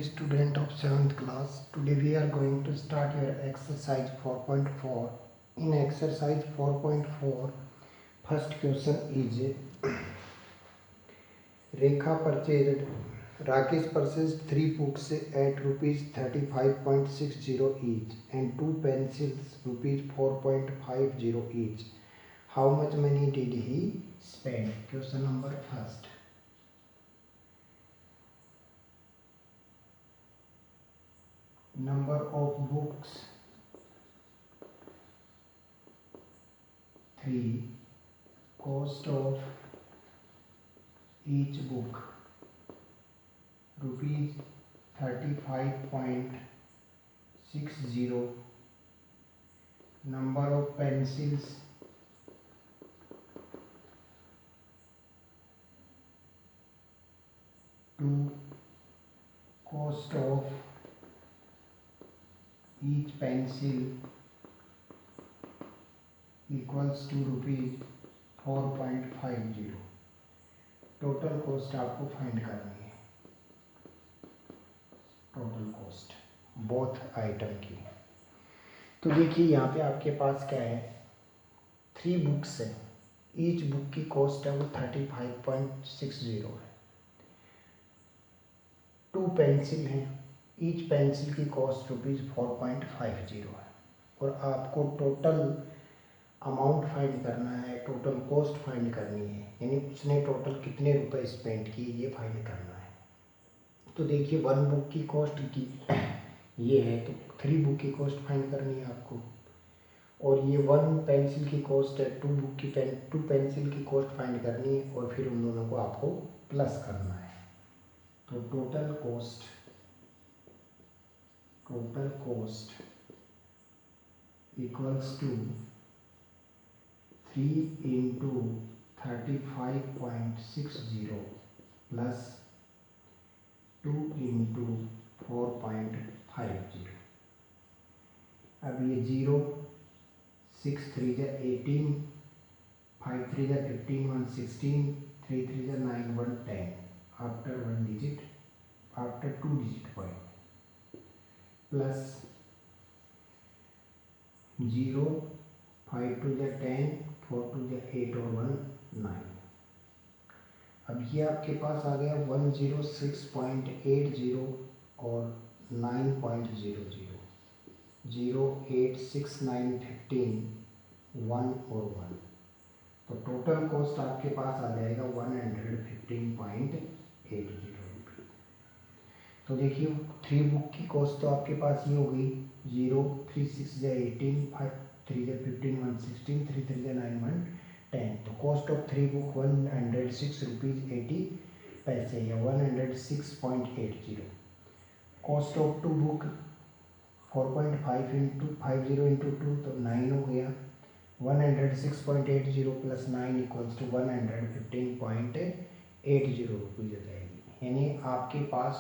student of 7th class. Today we are going to start your exercise 4.4. In exercise 4.4, first question is Rekha purchased Rakesh purchased 3 books at rupees 35.60 each and 2 pencils rupees 4.50 each. How much money did he spend? Question number first. Number of books 3. Cost of each book rupees 35.60. Number of pencils 2. Cost of each pencil equals to rupees 4.50. Total cost आपको find करनी है, total cost both item की। तो देखिए यहाँ पे आपके पास क्या है, 3 बुक्स है, ईच बुक की कॉस्ट है वो 35.60 है। 2 पेंसिल हैं, ईच पेंसिल की कॉस्ट रुपीज़ 4.50 है। और आपको टोटल अमाउंट फाइंड करना है, टोटल कॉस्ट फाइंड करनी है, यानी उसने टोटल कितने रुपए स्पेंड किए ये फाइंड करना है। तो देखिए 1 बुक की कॉस्ट की ये है, तो 3 बुक की कॉस्ट फाइंड करनी है आपको। और ये 1 पेंसिल की कॉस्ट है, 2 पेंसिल की कॉस्ट फाइंड करनी है और फिर उन दोनों को आपको प्लस करना है। तो total cost equals to 3 into 35.60 plus 2 into 4.50. अब ये 0, 6 3 जा 18, 5 3 जा 15, 1 16, 3 3 जा 9 1 10. After 1 digit, after 2 digit point plus 0, 5 2 जा 10, 4 2 जा 8 और 1 9। अब ये आपके पास आ गया 106.80 और 9.00, 0 8 6 9 15 1 और 1। तो टोटल कॉस्ट आपके पास आ जाएगा 115.80 रुपये। तो देखिए 3 बुक की कॉस्ट तो आपके पास ये हो गई, 0 3 6 जा 18, 5 3 जा 15 1 16, 3 3 जा 9 1 10। तो कॉस्ट ऑफ 3 बुक 106 रुपीज़ 80 पैसे या 106.80। Cost of 2 book 4.5 into 50 into 2 तो 9 हो गया। 106.80 प्लस 9 इक्वल्स टू 115.80 रुपीज़ हो जाएगी। यानी आपके पास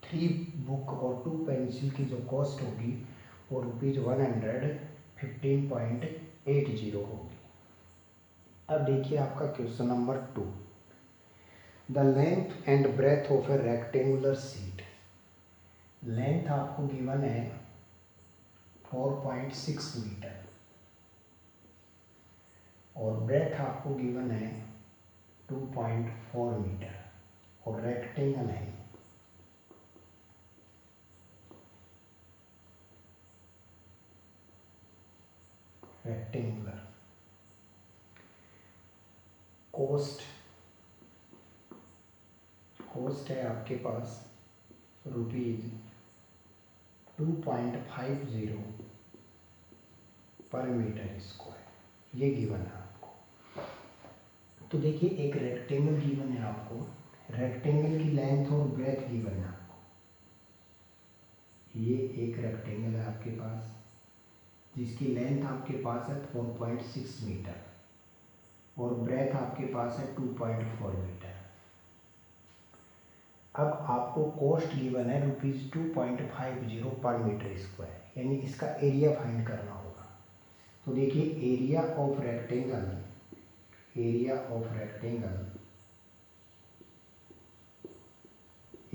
3 बुक और 2 पेंसिल की जो कॉस्ट होगी वो रुपीज़ 115.80 होगी। अब देखिए आपका question number 2। The length and breadth of a rectangular sheet. Length आपको गिवन है 4.6 मीटर और ब्रेथ आपको गिवन है 2.4 मीटर और रेक्टेंगल है रेक्टेंगुलर। कॉस्ट है आपके पास रुपीज़ 2.50 पर मीटर स्क्वायर, ये गिवन है आपको। तो देखिए एक रेक्टेंगल गिवन है आपको, रेक्टेंगल की लेंथ और ब्रेथ गिवन है आपको। ये एक रेक्टेंगल है आपके पास जिसकी लेंथ आपके पास है 4.6 मीटर और ब्रेथ आपके पास है 2.4 मीटर। अब आपको कॉस्ट गिवन है रुपीज़ 2.50 पर मीटर स्क्वायर, यानी इसका एरिया फाइंड करना होगा। तो देखिए area of rectangle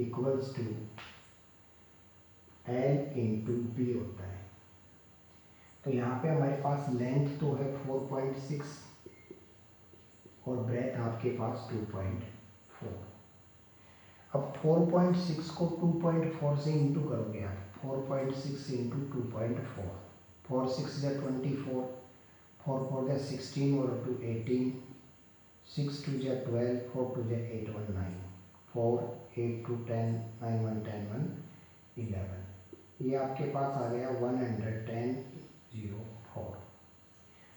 equals to L into B होता है। तो यहाँ पे हमारे पास लेंथ तो है 4.6 और ब्रेथ आपके पास 2.4। अब 4.6 को 2.4 से इंटू करोगे आप, 4.6 इंटू 2.4, 4 6 जा 24, 4 4 जा 16 और 2 18, 6 2 जा 12, 4 2 जा 8 1 9, 4 8 2 10, 9 1 10 1 11। ये आपके पास आ गया 110.04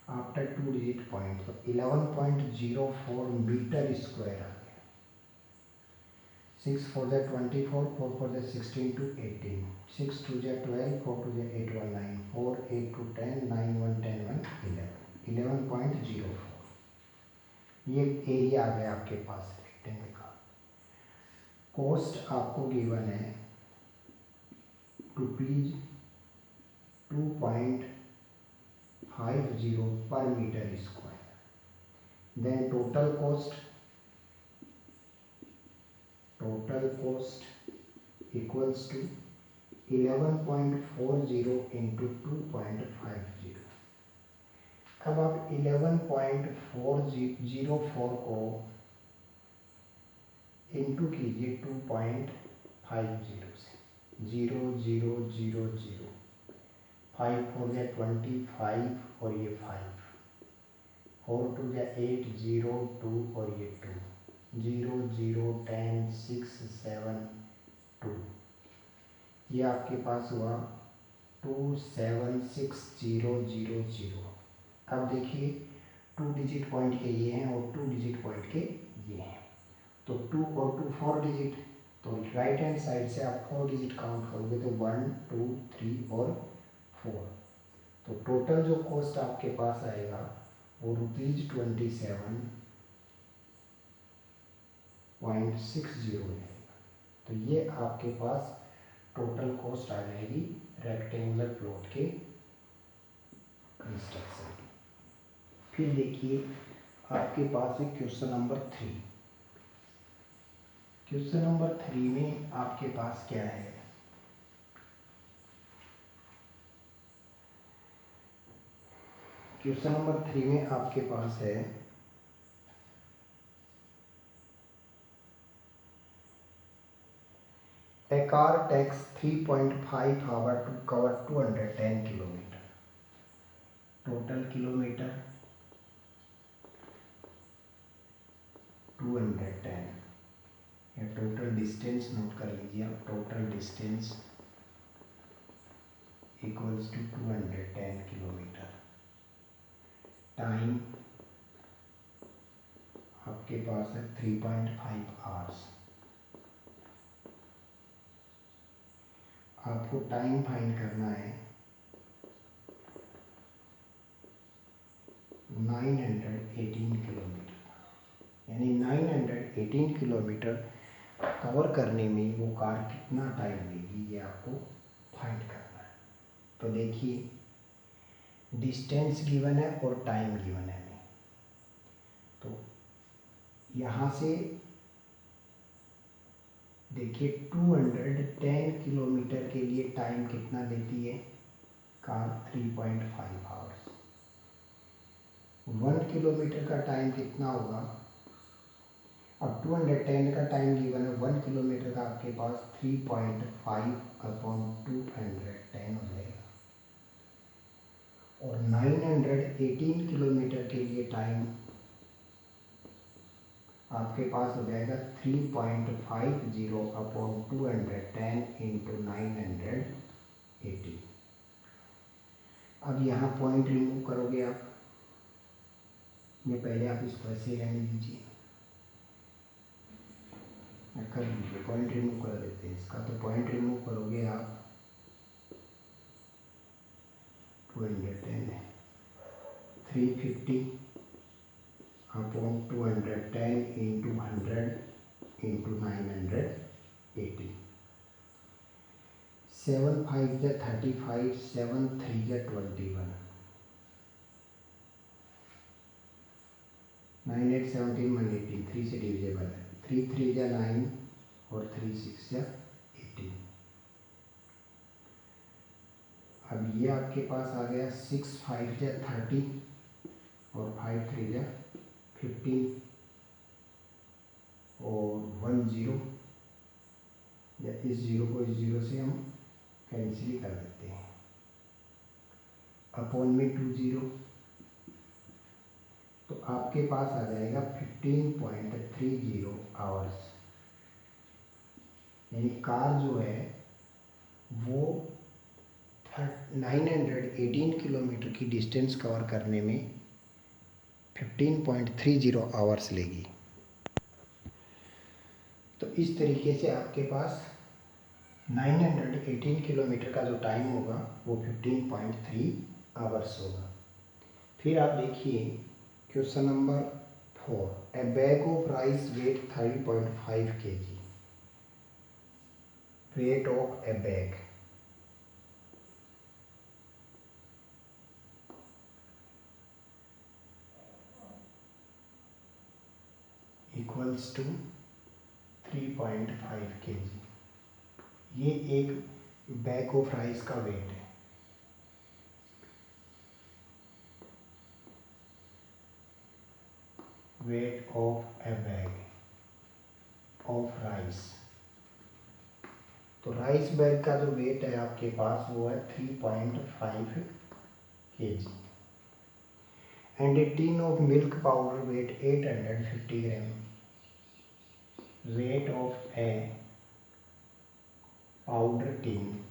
आफ्टर 2 डिजिट पॉइंट। तो 11.04 मीटर स्क्वायर आ गया। 6 4 जा 24, 4 4 जा 16 to 18, 6 2 जा 12, 4 2 जा 8 1 9, 4 8 2 10, 9 1 10 1 11, 11.04। ये एरिया आ गया आपके पास रेक्टेंगल का। कॉस्ट आपको गिवन है rupees 2.50 per metre square. Then total cost equals to 11.40 into 2.50। अब आप 11.404 को इंटू कीजिए 2.50 से, 0 0 0 0, 5 4 जा 25 और ये 5, 4 2 जा 8 0 2 और ये 2, 0 0 10 6 7 2। ये आपके पास हुआ 276,000। अब देखिए 2 डिजिट पॉइंट के ये हैं और 2 डिजिट पॉइंट के ये हैं। तो 2 और 2 4 डिजिट, तो राइट हैंड साइड से आप 4 डिजिट काउंट करोगे तो 1 2 3 और 4। तो टोटल जो कॉस्ट आपके पास आएगा वो ₹27.60 है। तो ये आपके पास टोटल कॉस्ट आ जाएगी रेक्टेंगुलर प्लॉट के कंस्ट्रक्शन की। फिर देखिए आपके पास है क्वेश्चन नंबर 3। क्वेश्चन नंबर 3 में आपके पास क्या है, क्वेश्चन नंबर 3 में आपके पास है A car takes 3.5 hours to cover 210 kilometer. Total kilometre 210, या टोटल डिस्टेंस नोट कर लीजिए आप। Total distance equals to 210 kilometre. Time आपके पास है 3.5 आवर्स। आपको टाइम फाइंड करना है 918 किलोमीटर, यानी 918 किलोमीटर कवर करने में वो कार कितना टाइम लेगी, ये आपको फाइंड करना है। तो देखिए डिस्टेंस गिवन है और टाइम गिवन है। तो यहाँ से देखिए 210 किलोमीटर के लिए टाइम कितना लेती है कार, 3.5 आवर्स। 1 किलोमीटर का टाइम कितना होगा, अब 210 का टाइम गिवन है, 1 किलोमीटर का आपके पास 3.5/210 हो जाएगा। और 918 किलोमीटर के लिए टाइम आपके पास हो जाएगा 3.50/210 इंटू 918। अब यहाँ पॉइंट रिमूव करोगे आप, ये पहले आप इसको ऐसे रहने दीजिए, कर लीजिए, पॉइंट रिमूव कर देते हैं इसका। तो पॉइंट रिमूव करोगे आप 210 है, 350/210 इंटू 100 इंटू 980। 7 5 जा 35, 7 3 जा 21, 9 8 17 180, 3 से डिविजेबल है, 3 3 जा 9 और 3 6 जा 18। अब ये आपके पास आ गया 6 5 जा 30 और 5 3 जा 15 और 1 0, या इस जीरो को इस जीरो से हम कैंसिल कर देते हैं, अपॉन में 2 0, तो आपके पास आ जाएगा 15.30 आवर्स। यानी कार जो है वो 918 किलोमीटर की डिस्टेंस कवर करने में 15.30 आवर्स लेगी। तो इस तरीके से आपके पास 918 किलोमीटर का जो टाइम होगा वो 15.3 आवर्स होगा। फिर आप देखिए question number 4, a bag of rice weight 30.5 kg, weight of a bag equals to 3.5 kg। ये एक बैग ऑफ राइस का वेट है। Weight of a bag of rice, तो राइस बैग का जो वेट है आपके पास वो है 3.5 kg। And a tin of milk powder weight 850 gram, weight of a powder tin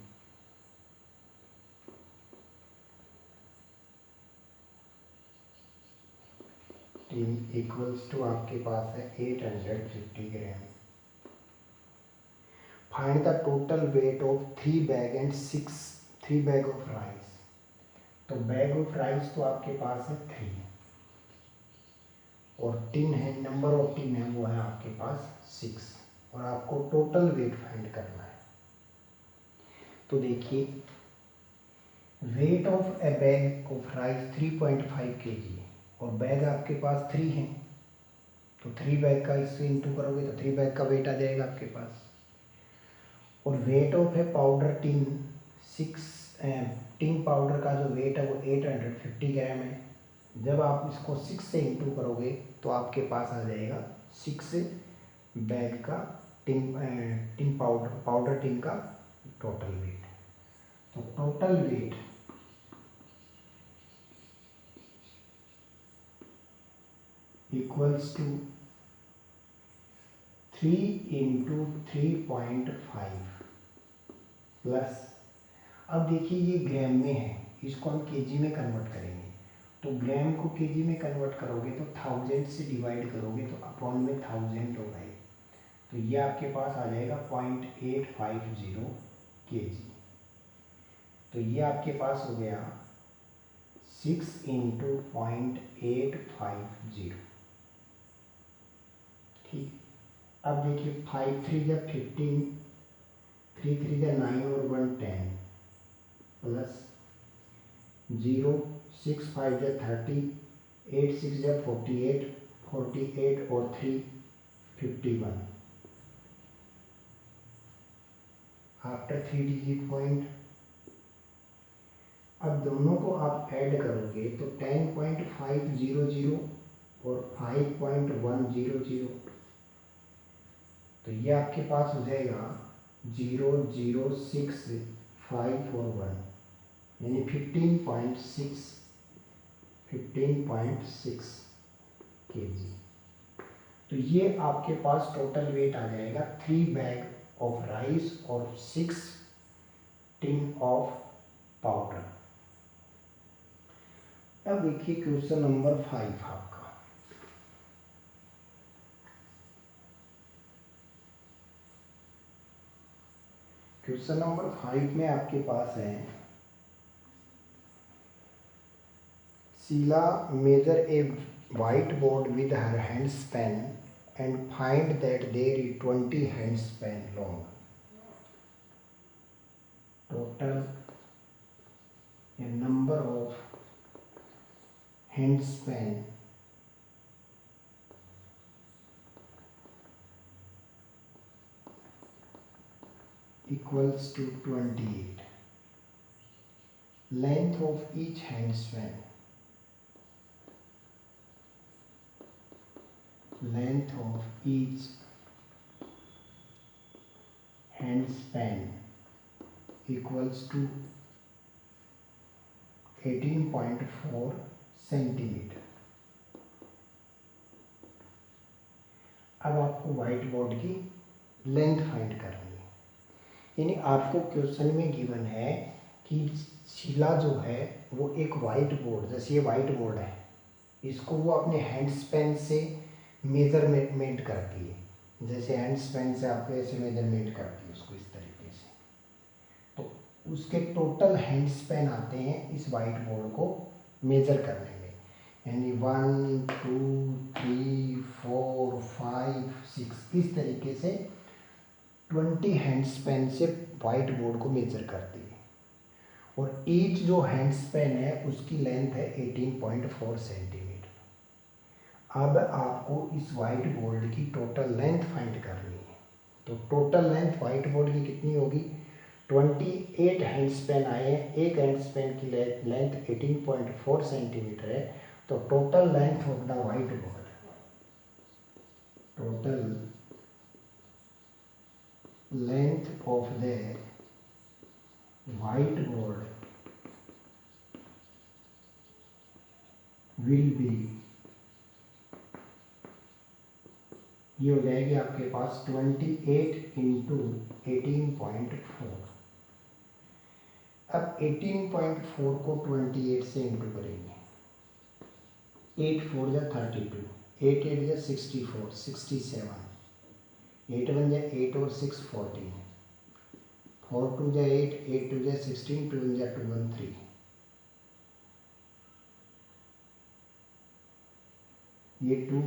equals to आपके पास है 850 gram. Find the total weight of 3 bag and 3 bag of rice. तो बैग ऑफ राइस तो आपके पास है 3 और टिन है, नंबर ऑफ टिन है वो है आपके पास 6 और आपको टोटल वेट फाइंड करना है। तो देखिए wait of a bag of rice 3.5 kg और बैग आपके पास 3 है, तो 3 बैग का इससे इंटू करोगे तो 3 बैग का वेट आ जाएगा आपके पास। और वेट ऑफ है पाउडर टिन 6, टिन पाउडर का जो वेट है वो 850 ग्राम है। जब आप इसको 6 से इंटू करोगे तो आपके पास आ जाएगा 6 बैग का टिन पाउडर टिन का टोटल वेट। तो total weight equals to 3 into 3.5 plus, अब देखिए ये ग्राम में है, इसको हम केजी में कन्वर्ट करेंगे। तो ग्राम को केजी में कन्वर्ट करोगे तो 1000 से डिवाइड करोगे तो अपॉन में 1000 होगा ये। तो ये आपके पास आ जाएगा 0.850 kg। तो ये आपके पास हो गया 6 इंटू 0.850। ठीक, अब देखिए 5 3 जा 15, 3 3 जा 9 और 1 10 प्लस 0 6 5 जा 30, 8 6 जा 48, 48 और 3 51। आफ्टर 3 डिजिट पॉइंट, अब दोनों को आप ऐड करोगे तो 10.500 और 5.100, तो ये आपके पास हो जाएगा 0.065 और 1, यानी 15.6 kg। तो ये आपके पास टोटल वेट आ जाएगा 3 बैग ऑफ राइस और 6 टिन ऑफ पाउडर। अब देखिए क्वेश्चन नंबर 5 आपका। क्वेश्चन नंबर 5 में आपके पास है Sheela measure a white board with her hand span and find that there is 20 hand span long. Total a number of hand span equals to 28. length of each handspan, length of each handspan equals to 18.4 centimetre. अब आपको white board की length find करनी है, यानी आपको question में given है कि शिला जो है वो एक वाइट बोर्ड, जैसे ये वाइट बोर्ड है, इसको वो अपने हैंड स्पैन से मेजरमेंट करती है, जैसे हैंड स्पैन से आपको ऐसे मेजरमेंट करती है उसको इस तरीके से। तो उसके टोटल हैंड स्पैन आते हैं इस वाइट बोर्ड को मेजर करने में, यानी 1 2 3 4 5 6 इस तरीके से 20 हैंड स्पैन से वाइट बोर्ड को मेजर करती है। और ईच जो हैंड स्पैन है उसकी लेंथ है 18.4 सेंटीमीटर। अब आपको इस वाइट बोर्ड की टोटल लेंथ फाइंड करनी है। तो टोटल लेंथ वाइट बोर्ड की कितनी होगी? 28 हैंड स्पैन आए हैं, एक हैंड स्पैन की लेंथ 18.4 सेंटीमीटर है। तो total length of the white board, total length of the white board will B, ये हो जाएगी आपके पास 28 इंटू 18.4। अब 18.4 को 28 से इंटू करेंगे, 8 4 जा 32, 8 8 जा 64 67, 8 1 जा 8 और 6 14, 4 2 जा 8, 8 2 जा 16, 2 1 जा 2 1 3, ये 2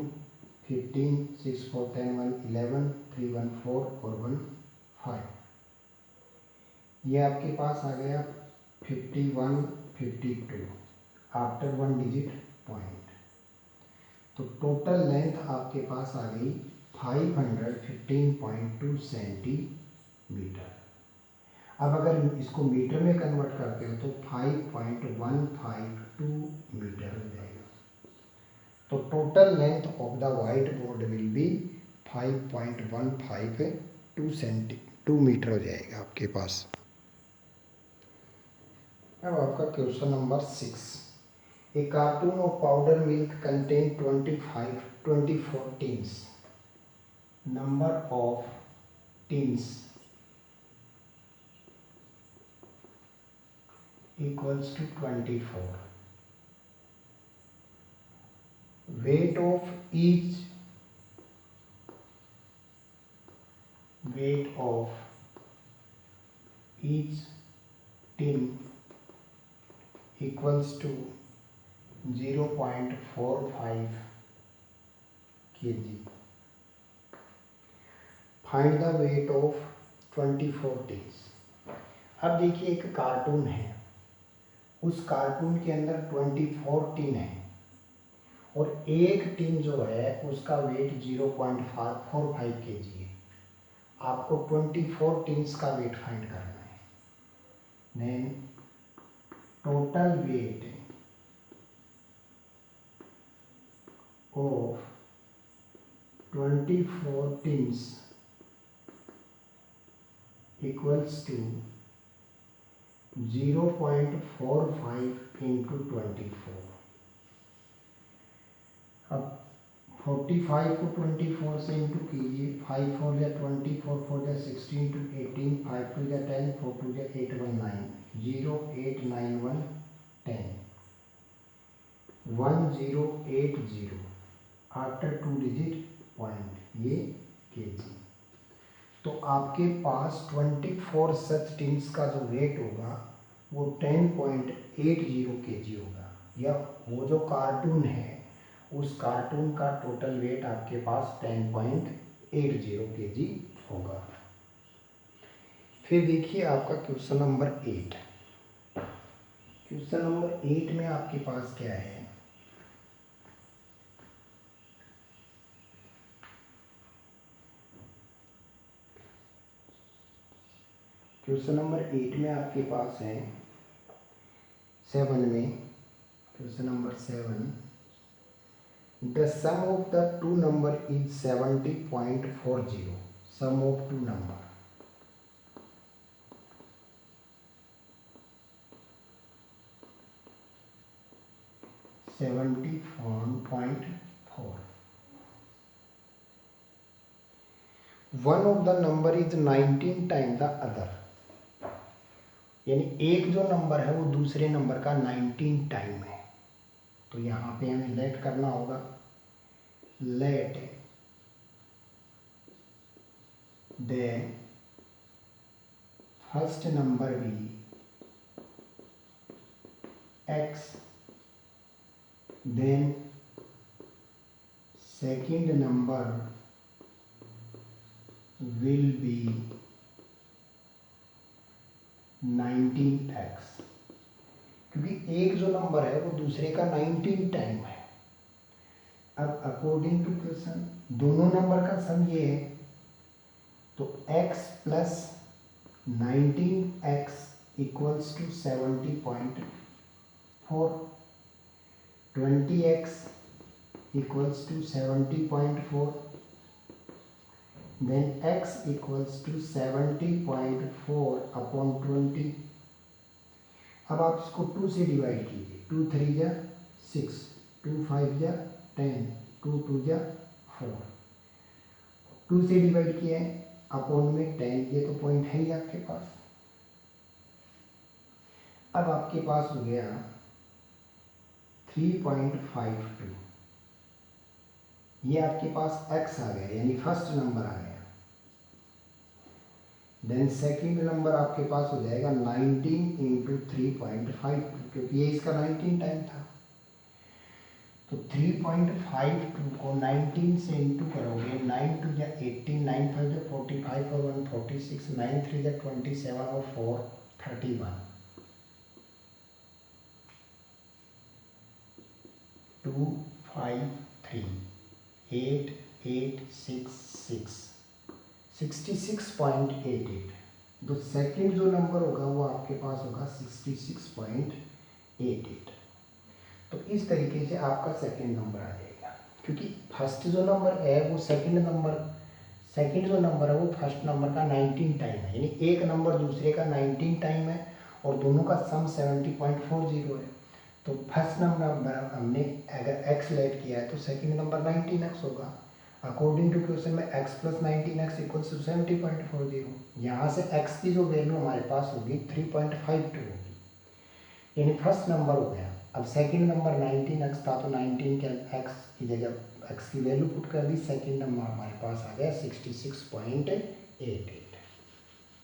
15 6 4 10 1 11 3 1 4 और 1 5, ये आपके पास आ गया 51 52 आफ्टर 1 डिजिट पॉइंट। तो टोटल लेंथ आपके पास आ गई 515.2 सेंटीमीटर। अब अगर इसको मीटर में कन्वर्ट करते हो तो 5.152 मीटर हो जाएगा। तो total length of the white board will be 5.152 metre हो जाएगा आपके पास। अब आपका question number 6, a carton of powder milk contain 24 tins, number of tins equals to 24, weight of each tin equals to 0.45 kg. Find the weight of 24 tins. अब देखिए एक cartoon है, उस कार्टून के अंदर 24 टिन है और एक टिन जो है उसका वेट 0.45 kg है। आपको 24 टिन्स का वेट फाइंड करना है। Then total weight of 24 tins equals to 0.45 into 24। अब 45 को 24 से इंटू कीजिए, 5 4 या 20, 4 4 या 16 to 18, 5 2 या 10, 4 2 या 8 1 9, 0 8 9 1 10, 1080 आफ्टर 2 डिजिट पॉइंट, ये केजी। तो आपके पास 24 सच टिन्स का जो वेट होगा वो 10.80 केजी होगा, या वो जो कार्टून है उस कार्टून का टोटल वेट आपके पास 10.80 केजी होगा। फिर देखिए आपका क्वेश्चन नंबर 8। क्वेश्चन नंबर 8 में आपके पास क्या है? क्वेश्चन नंबर 8 में आपके पास है 7 में question number 7, the sum of the two number is 70.40. Sum of two number 70.4. One of the number is 19 time the other. यानी एक जो नंबर है वो दूसरे नंबर का 19 टाइम है. तो यहाँ पे हमें लेट करना होगा. Let the first number be x, then second number will be 19x. क्योंकि एक जो नंबर है वो दूसरे का 19 टाइम है. अब अकॉर्डिंग टू क्वेश्चन दोनों नंबर का सम ये है, तो x plus 19x equals to 70.4. 20x equals to 70.4. then x equals to 70.4 upon 20. अब आप इसको 2 से डिवाइड कीजिए. 2 3 जा 6, 2 5 जा 10, 2 2 जा 4. 2 से डिवाइड किया है अपॉन में 10. ये तो पॉइंट है ही आपके पास. अब आपके पास हो गया 3.52. ये आपके पास x आ गया, यानी फर्स्ट नंबर आ गया. देन सेकंड नंबर आपके पास हो जाएगा 19 इंटू 3.52, क्योंकि ये इसका 19 टाइम था. तो 3.52 को 19 से इंटू करोगे. 9 2 जा 18, 9 5 जा 45 और 1 46, 9 3 जा 27 और 4 31. 2 5 3 8 8 6 6 66.88. तो सेकंड जो नंबर होगा वो आपके पास होगा 66.88. तो इस तरीके से आपका सेकंड नंबर आ जाएगा, क्योंकि फर्स्ट जो नंबर है वो सेकंड जो नंबर है वो फर्स्ट नंबर का 19 टाइम है. यानी एक नंबर दूसरे का 19 टाइम है और दोनों का सम 70.40 है. तो फर्स्ट नंबर हमने अगर x लेट किया है तो सेकंड नंबर 19x होगा. अकॉर्डिंग टू क्वेश्चन में x plus 19x equals to 70.40. यहाँ से x की जो वैल्यू हमारे पास होगी 3.52 होगी, यानी फर्स्ट नंबर हो गया. अब सेकंड नंबर 19x था तो 19 के x की जगह x की वैल्यू पुट कर दी. सेकंड नंबर हमारे पास आ गया 66.88.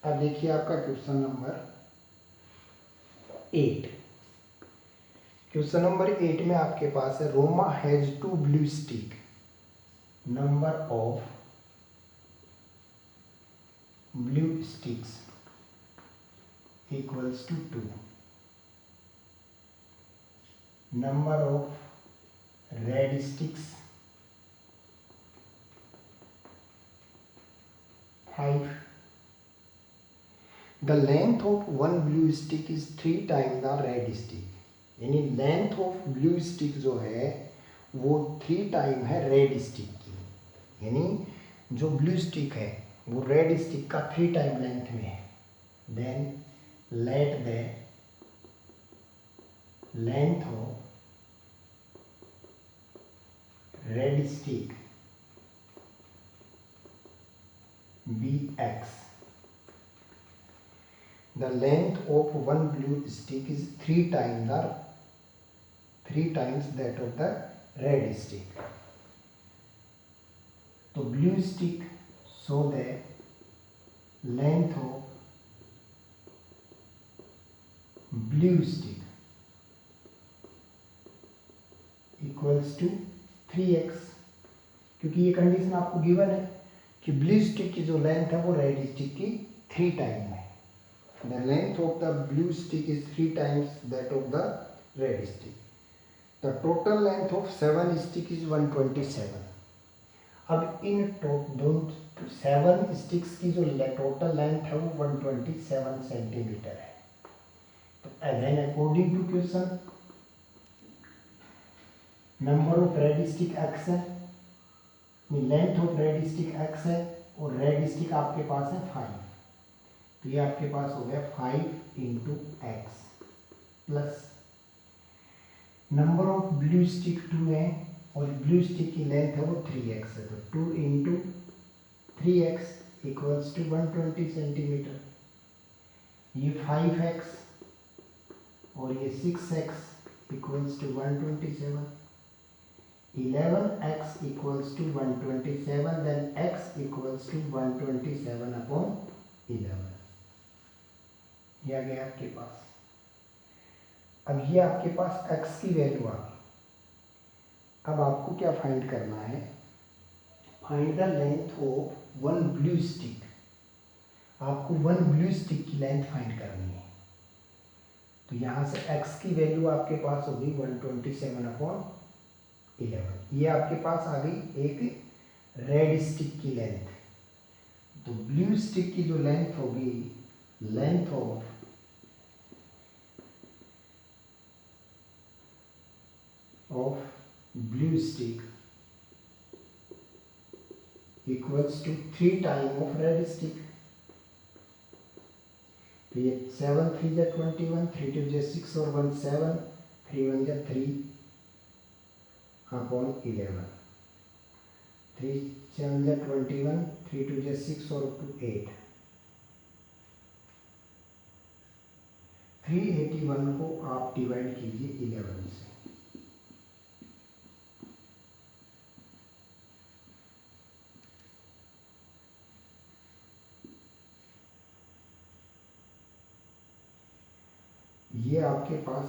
अब देखिए आपका क्वेश्चन नंबर 8. क्वेश्चन नंबर 8 में आपके पास है Roma has 2 blue stick. Number of blue sticks equals to 2. Number of red sticks 5. The length of one blue stick is 3 time the red stick. यानी लेंथ ऑफ ब्लू स्टिक जो है वो 3 time है red stick की. यानी जो blue stick है वो रेड स्टिक का 3 टाइम लेंथ में है. Then let the length of red stick be x. The length of one blue stick is 3 times that of the red stick. तो blue stick show the length of blue stick equals to 3x. क्योंकि ये condition आपको given है कि blue stick की जो length है वो रेड स्टिक की 3 टाइम है. The length of the blue stick is 3 times that of the red stick. The total length of 7 stick is 127. अब इन 7 स्टिक्स की जो टोटल लेंथ है वो 127 सेंटीमीटर है. तो again according to question number of red stick X है, length of red stick X है और रेड स्टिक आपके पास है 5, तो ये आपके पास हो गया 5 into x plus number of blue stick 2 है और ब्लू स्टिक की लेंथ है वो 3x है, तो 2 into 3x equals to 120 centimetre. ये 5x और ये 6x equals to 127। 11x equals to 127, then x equals to 127 upon 11। ये आ गया आपके पास। अब ये आपके पास x की वैल्यू आ गई। अब आपको क्या फाइंड करना है, find the length of one blue stick. आपको वन ब्लू स्टिक की लेंथ फाइंड करनी है। तो यहाँ से x की वैल्यू आपके पास होगी 127 अपॉन 11। ये आपके पास आ गई एक रेड स्टिक की लेंथ। तो ब्लू स्टिक की जो लेंथ होगी, length of blue stick equals to 3 time of red stick. तो ये 7 3 जा 21, 3 2 जा 6 और 1 7, 3 1 जा 3 अपॉन 11, 3 7 जा 21, 3 2 जा 6 और 2 8। 381 को आप डिवाइड कीजिए 11 से। ये आपके पास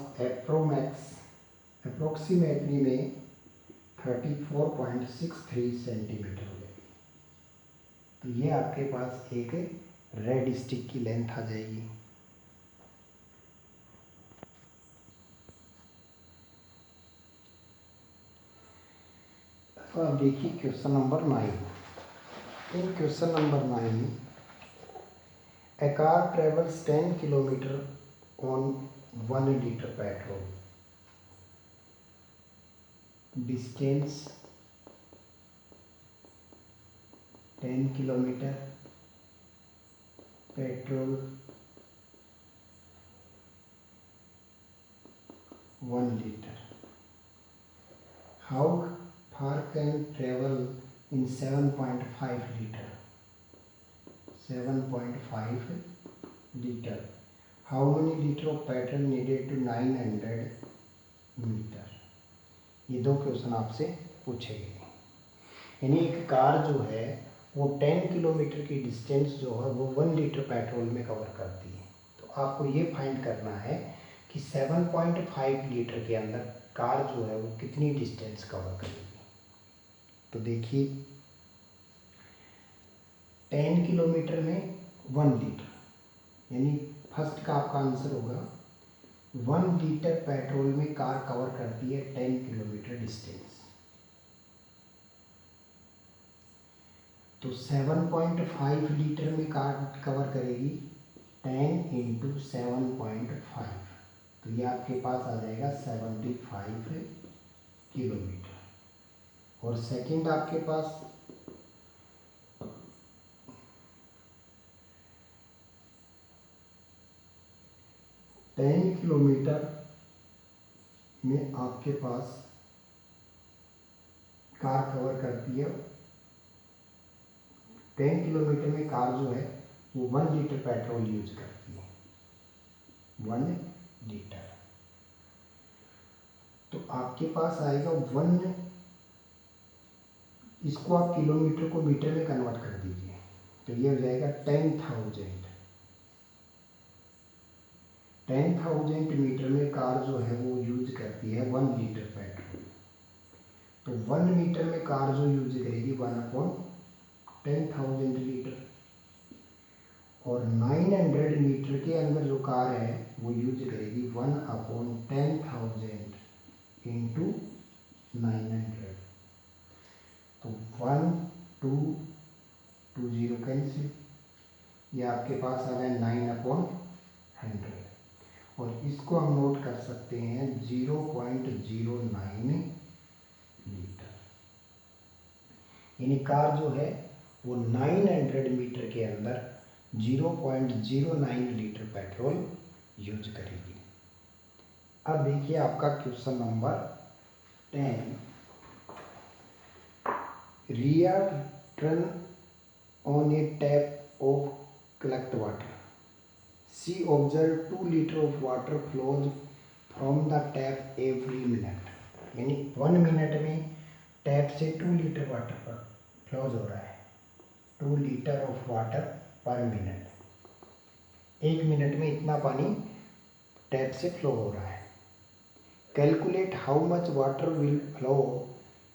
अप्रोक्सीमेटली में 34.63 सेंटीमीटर हो जाएगी। तो ये आपके पास एक रेड स्टिक की लेंथ आ जाएगी। तो आप देखिए question number 9। In question number 9, A car travels 10 kilometre on 1 liter petrol. Distance 10 kilometer, petrol 1 liter. How far can travel in 7.5 liter? 7.5 liter. How many liter of petrol needed to 900 metre? ये दो question आपसे पूछे गए। यानी एक car जो है वो 10 किलोमीटर की डिस्टेंस जो है वो 1 लीटर पेट्रोल में कवर करती है। तो आपको ये फाइंड करना है कि 7.5 लीटर के अंदर कार जो है वो कितनी डिस्टेंस कवर करेगी। तो देखिए 10 किलोमीटर में 1 लीटर, यानी फर्स्ट का आपका आंसर होगा 1 लीटर पेट्रोल में कार कवर करती है 10 किलोमीटर डिस्टेंस। तो 7.5 लीटर में कार कवर करेगी 10 इंटू 7.5, तो ये आपके पास आ जाएगा 75 किलोमीटर। और सेकंड आपके पास 10 किलोमीटर में आपके पास कार कवर करती है, 10 किलोमीटर में कार जो है वो 1 लीटर पेट्रोल यूज करती है, 1 लीटर। तो आपके पास आएगा 1, इसको आप किलोमीटर को मीटर में कन्वर्ट कर दीजिए, तो ये हो जाएगा 10,000 मीटर में कार जो है वो यूज करती है 1 लीटर पेट्रोल। तो 1 मीटर में कार जो यूज करेगी 1/10,000 लीटर। और 900 मीटर के अंदर जो कार है वो यूज करेगी 1/10,000 इंटू 900। तो 1 2 2 0 कैंसिल, ये आपके पास आ गया 9/100। और इस इसको हम नोट कर सकते हैं 0.09 लीटर। यानी कार जो है वो 900 मीटर के अंदर 0.09 लीटर पेट्रोल यूज करेगी। अब देखिए आपका question number 10। Riya turn on a tap of collect water. She observed 2 liters of water flows from the tap every minute. यानी 1 मिनट में टैप से 2 लीटर वाटर पर फ्लोज हो रहा है। 2 लीटर ऑफ वाटर पर मिनट। 1 मिनट में इतना पानी टैप से फ्लो हो रहा है। Calculate how much water will flow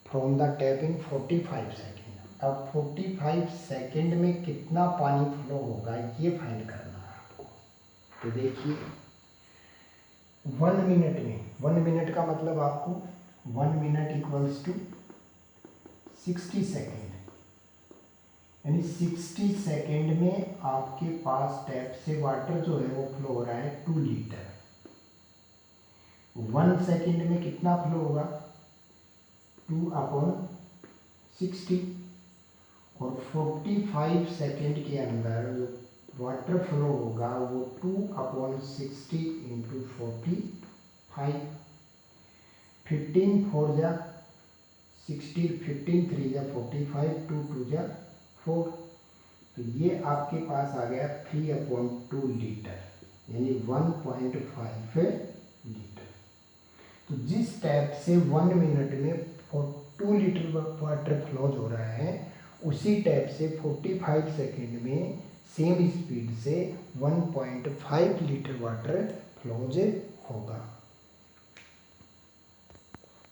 from the tap in 45 second. अब 45 सेकेंड में कितना पानी फ्लो होगा ये फाइंड करना है आपको। तो देखिए 1 मिनट में, 1 मिनट का मतलब आपको 1 मिनट इक्वल्स टू 60 सेकेंड, यानी 60 सेकेंड में आपके पास टैप से वाटर जो है वो फ्लो हो रहा है 2 लीटर। 1 सेकेंड में कितना फ्लो होगा 2/60, और 45 सेकेंड के अंदर जो वाटर फ्लो होगा वो 2/60 इंटू 45। 15 4 जा 60, 15 3 जा 45, 2 2 जा 4। तो ये आपके पास आ गया 3/2 लीटर, यानी 1.5 लीटर। तो जिस टैप से 1 मिनट में 2 लीटर वाटर फ्लोज हो रहा है, उसी टैप से 45 सेकेंड में सेम स्पीड से 1.5 लीटर वाटर फ्लोज होगा।